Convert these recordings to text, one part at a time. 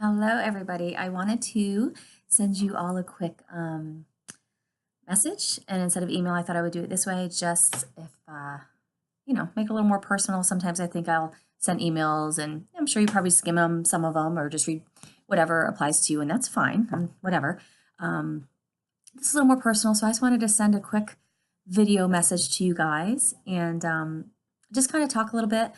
Hello, everybody. I wanted to send you all a quick message, and instead of email, I thought I would do it this way, just if, make it a little more personal. Sometimes I think I'll send emails, and I'm sure you probably skim them, some of them, or just read whatever applies to you, and that's fine, whatever. This is a little more personal, so I just wanted to send a quick video message to you guys and just kind of talk a little bit.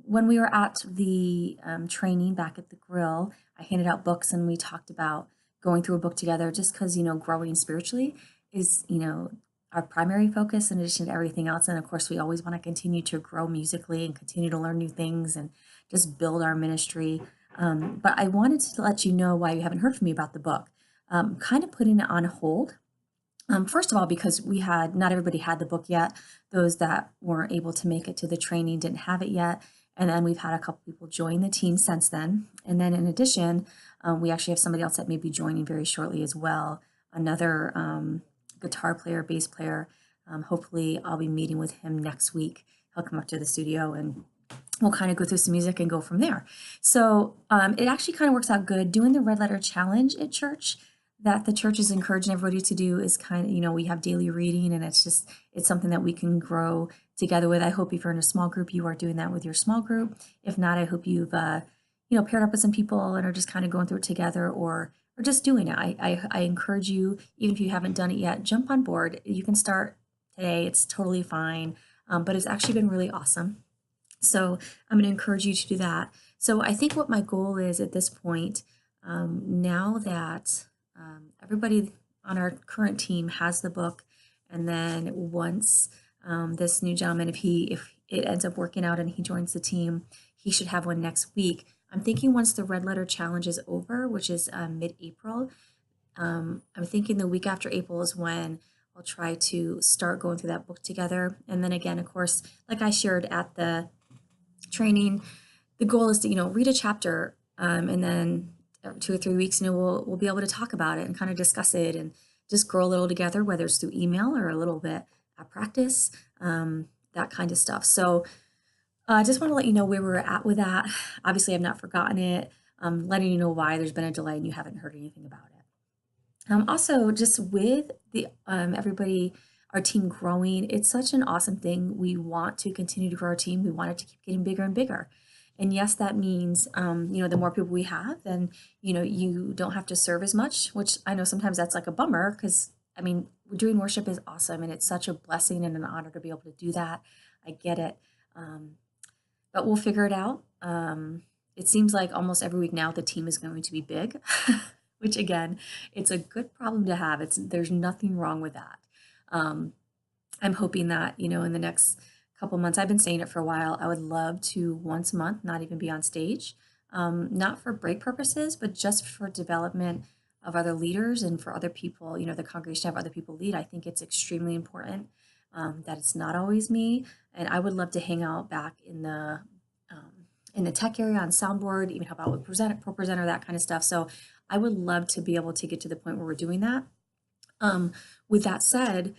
When we were at the training back at the grill, I handed out books and we talked about going through a book together just because, growing spiritually is, our primary focus in addition to everything else. And of course, we always want to continue to grow musically and continue to learn new things and just build our ministry. But I wanted to let you know why you haven't heard from me about the book. Kind of putting it on hold. First of all, because not everybody had the book yet. Those that weren't able to make it to the training didn't have it yet. And then we've had a couple people join the team since then. And then in addition, we actually have somebody else that may be joining very shortly as well. Another guitar player, bass player. Hopefully I'll be meeting with him next week. He'll come up to the studio and we'll kind of go through some music and go from there. So it actually kind of works out good. Doing the Red Letter Challenge at church that the church is encouraging everybody to do is kind of, we have daily reading and it's something that we can grow together with. I hope if you're in a small group, you are doing that with your small group. If not, I hope you've, paired up with some people and are just kind of going through it together or just doing it. I encourage you, even if you haven't done it yet, jump on board. You can start today. It's totally fine. But it's actually been really awesome. So I'm going to encourage you to do that. So I think what my goal is at this point, now that everybody on our current team has the book, and then once this new gentleman, if it ends up working out and he joins the team, he should have one next week. I'm thinking once the Red Letter Challenge is over, which is mid-April, I'm thinking the week after April is when I'll try to start going through that book together. And then again, of course, like I shared at the training, the goal is to, read a chapter and then 2 or 3 weeks, we'll be able to talk about it and kind of discuss it and just grow a little together, whether it's through email or a little bit at practice, that kind of stuff. So I just want to let you know where we're at with that. Obviously, I've not forgotten it. Letting you know why there's been a delay and you haven't heard anything about it. Also, just with the everybody, our team growing, it's such an awesome thing. We want to continue to grow our team. We want it to keep getting bigger and bigger. And yes, that means, the more people we have, then, you don't have to serve as much, which I know sometimes that's like a bummer because, doing worship is awesome and it's such a blessing and an honor to be able to do that. I get it. But we'll figure it out. It seems like almost every week now the team is going to be big, which again, it's a good problem to have. There's nothing wrong with that. I'm hoping that, in the next couple months, I've been saying it for a while, I would love to once a month not even be on stage, not for break purposes, but just for development of other leaders and for other people, the congregation have other people lead. I think it's extremely important that it's not always me. And I would love to hang out back in the tech area on soundboard, even help out with pro presenter, that kind of stuff. So I would love to be able to get to the point where we're doing that. With that said,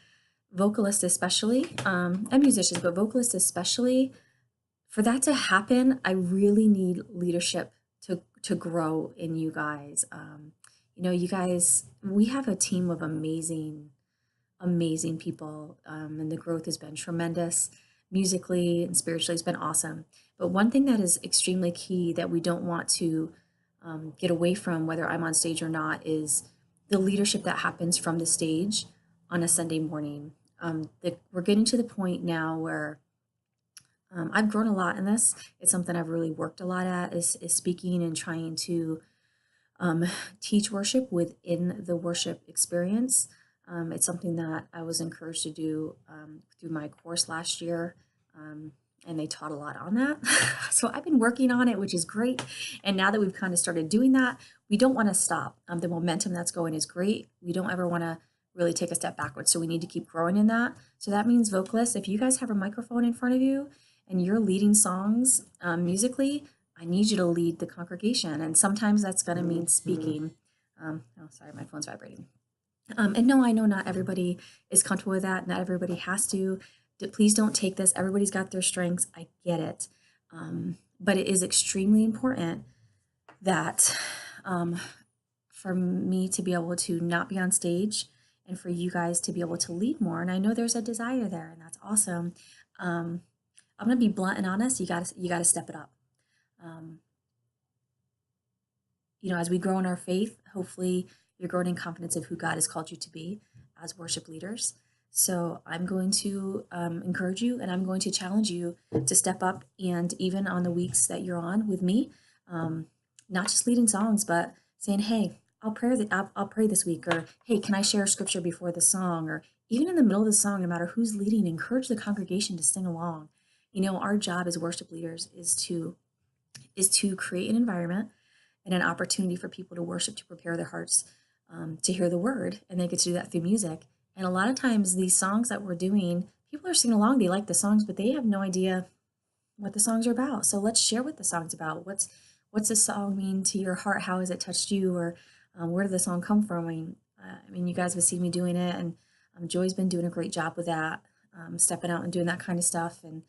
vocalists especially, and musicians, but vocalists especially, for that to happen, I really need leadership to grow in you guys. You guys, we have a team of amazing people, and the growth has been tremendous. Musically and spiritually, it's been awesome. But one thing that is extremely key that we don't want to get away from, whether I'm on stage or not, is the leadership that happens from the stage on a Sunday morning. We're getting to the point now where I've grown a lot in this. It's something I've really worked a lot at is speaking and trying to teach worship within the worship experience. It's something that I was encouraged to do through my course last year, and they taught a lot on that. So I've been working on it, which is great. And now that we've kind of started doing that, we don't want to stop. The momentum that's going is great. We don't ever want to really take a step backwards. So we need to keep growing in that. So that means vocalists, if you guys have a microphone in front of you and you're leading songs musically, I need you to lead the congregation. And sometimes that's going to mean speaking. Oh, sorry, my phone's vibrating. And no, I know not everybody is comfortable with that. Not everybody has to. Please don't take this. Everybody's got their strengths. I get it. But it is extremely important that um, for me to be able to not be on stage and for you guys to be able to lead more. And I know there's a desire there, and that's awesome. Um, I'm gonna be blunt and honest. You gotta step it up. Um, as we grow in our faith, hopefully you're growing in confidence of who God has called you to be as worship leaders. So I'm going to encourage you, and I'm going to challenge you to step up. And even on the weeks that you're on with me, um, not just leading songs, but saying, "Hey, I'll pray this week," or "Hey, can I share scripture before the song?" Or even in the middle of the song, no matter who's leading, encourage the congregation to sing along. Our job as worship leaders is to create an environment and an opportunity for people to worship, to prepare their hearts to hear the word, and they get to do that through music. And a lot of times, these songs that we're doing, people are singing along. They like the songs, but they have no idea what the songs are about. So let's share what the song's about. What's the song mean to your heart? How has it touched you? Or where did the song come from? I mean, you guys have seen me doing it, and Joy's been doing a great job with that, stepping out and doing that kind of stuff. And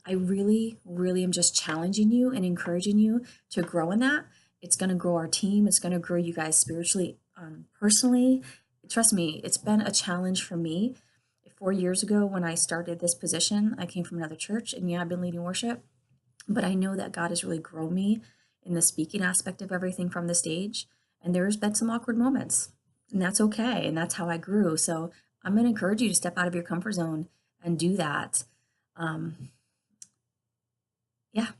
I really, really am just challenging you and encouraging you to grow in that. It's going to grow our team. It's going to grow you guys spiritually, personally. Trust me, it's been a challenge for me. 4 years ago, when I started this position, I came from another church, and yeah, I've been leading worship, but I know that God has really grown me in the speaking aspect of everything from the stage. And there's been some awkward moments, and that's okay. And that's how I grew. So I'm going to encourage you to step out of your comfort zone and do that. Um, yeah.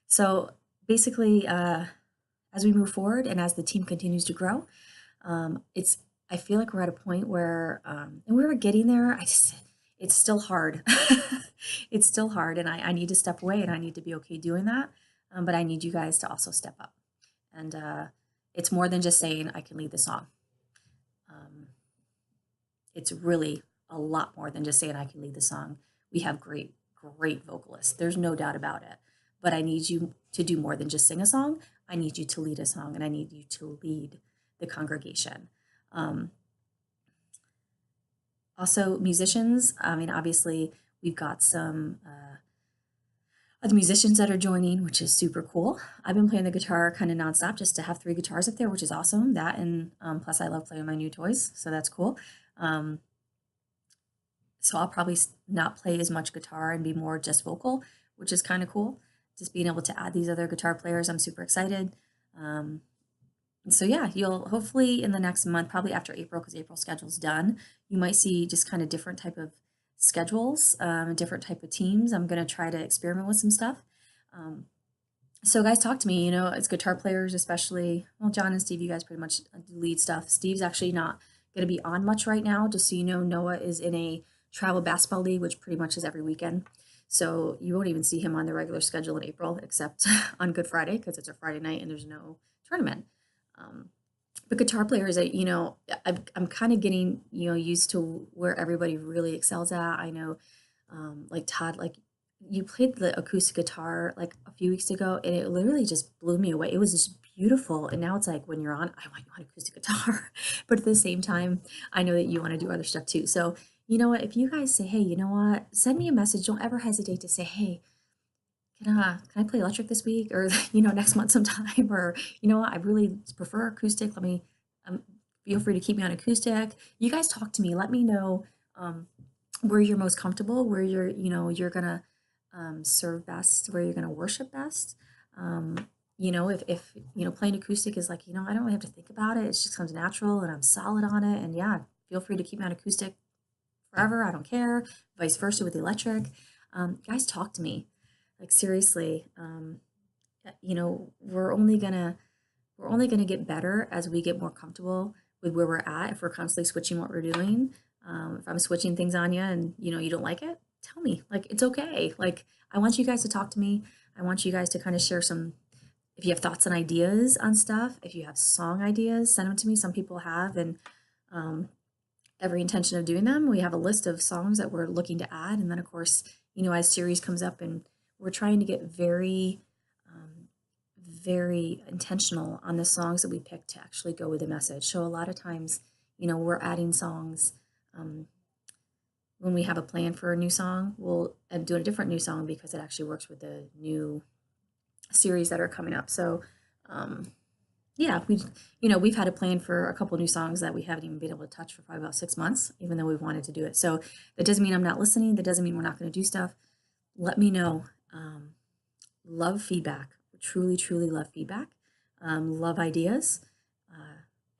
So basically, as we move forward and as the team continues to grow, it's I feel like we're at a point where, and we were getting there. It's still hard. It's still hard, and I need to step away, and I need to be okay doing that. But I need you guys to also step up, and it's more than just saying I can lead the song. Um, it's really a lot more than just saying I can lead the song. We have great, great vocalists. There's no doubt about it. But I need you to do more than just sing a song. I need you to lead a song, and I need you to lead the congregation. Um, Also, musicians. I mean, obviously, we've got some other musicians that are joining, which is super cool. I've been playing the guitar kind of nonstop just to have 3 guitars up there, which is awesome. That and plus, I love playing my new toys, so that's cool. Um, so I'll probably not play as much guitar and be more just vocal, which is kind of cool. Just being able to add these other guitar players, I'm super excited. Um, so yeah, you'll hopefully in the next month, probably after April, because April schedule's done, you might see just kind of different type of schedules, different type of teams. I'm gonna try to experiment with some stuff. Um, so guys, talk to me. As guitar players, especially. Well, John and Steve, you guys pretty much lead stuff. Steve's actually not gonna be on much right now. Just so you know, Noah is in a travel basketball league, which pretty much is every weekend. So you won't even see him on the regular schedule in April, except on Good Friday because it's a Friday night and there's no tournament. Um, but guitar players, I'm kind of getting used to where everybody really excels at. I know, like Todd, like you played the acoustic guitar like a few weeks ago, and it literally just blew me away. It was just beautiful, and now it's like when you're on, I want you on acoustic guitar, but at the same time, I know that you want to do other stuff too. So you know what? If you guys say, hey, you know what, send me a message. Don't ever hesitate to say, hey, can I play electric this week or next month sometime, or I really prefer acoustic. Let me um, feel free to keep me on acoustic. You guys talk to me. Let me know where you're most comfortable, where you're gonna serve best, where you're gonna worship best. If playing acoustic is like I don't really have to think about it. It just comes natural and I'm solid on it. And yeah, feel free to keep me on acoustic forever. I don't care. Vice versa with the electric. Guys, talk to me. Like seriously, we're only gonna get better as we get more comfortable with where we're at. If we're constantly switching what we're doing, if I'm switching things on you and you don't like it, tell me. Like it's okay. Like I want you guys to talk to me. I want you guys to kind of share some. If you have thoughts and ideas on stuff, if you have song ideas, send them to me. Some people have, and um, every intention of doing them. We have a list of songs that we're looking to add, and then of course, as series comes up, and we're trying to get very, very intentional on the songs that we pick to actually go with the message. So a lot of times, we're adding songs. When we have a plan for a new song, we'll end up doing a different new song because it actually works with the new series that are coming up. So Yeah, we've had a plan for a couple new songs that we haven't even been able to touch for probably about 6 months, even though we've wanted to do it. So that doesn't mean I'm not listening. That doesn't mean we're not going to do stuff. Let me know. Love feedback. Truly, truly love feedback. Love ideas.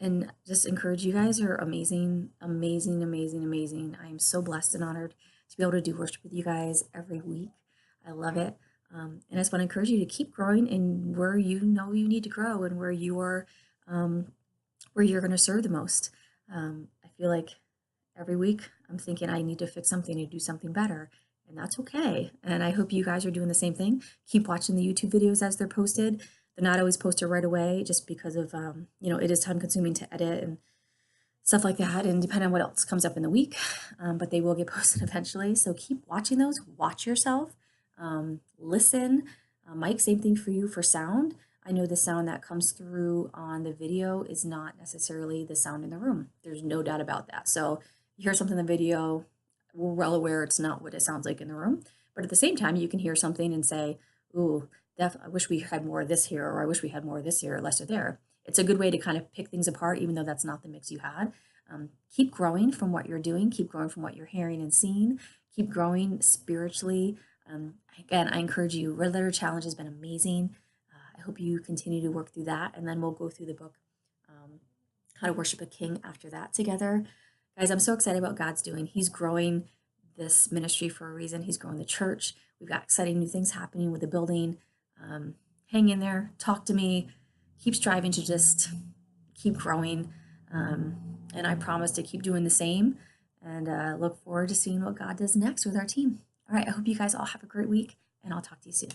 And just encourage you guys are amazing, amazing, amazing, amazing. I am so blessed and honored to be able to do worship with you guys every week. I love it. And I just want to encourage you to keep growing in where you know you need to grow and where you're going to serve the most. I feel like every week I'm thinking I need to fix something and do something better, and that's okay. And I hope you guys are doing the same thing. Keep watching the YouTube videos as they're posted. They're not always posted right away just because of, it is time consuming to edit and stuff like that, and depending on what else comes up in the week, but they will get posted eventually. So keep watching those. Watch yourself. Listen. Mike, same thing for you for sound. I know the sound that comes through on the video is not necessarily the sound in the room. There's no doubt about that. So you hear something in the video, we're well aware it's not what it sounds like in the room. But at the same time, you can hear something and say, ooh, I wish we had more of this here, or I wish we had more of this here, or less of there. It's a good way to kind of pick things apart, even though that's not the mix you had. Keep growing from what you're doing, keep growing from what you're hearing and seeing, keep growing spiritually. Again, I encourage you. Red Letter Challenge has been amazing. I hope you continue to work through that, and then we'll go through the book, How to Worship a King, after that together. Guys, I'm so excited about God's doing. He's growing this ministry for a reason. He's growing the church. We've got exciting new things happening with the building. Hang in there, talk to me, keep striving to just keep growing. And I promise to keep doing the same, and look forward to seeing what God does next with our team. All right, I hope you guys all have a great week, and I'll talk to you soon.